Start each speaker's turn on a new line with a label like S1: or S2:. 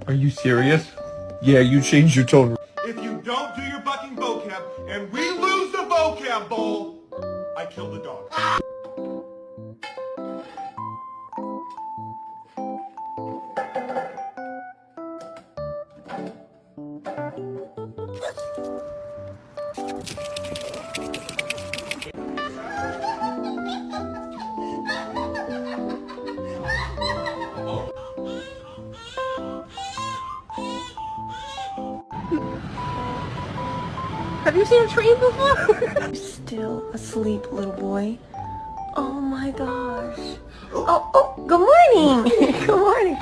S1: Are you serious? Yeah, you changed your tone.
S2: If you don't do your fucking vocab and we lose the vocab bowl, I kill the dog.
S3: Have you seen a train before? Still asleep, little boy. Oh my gosh. Oh, good morning. Good morning.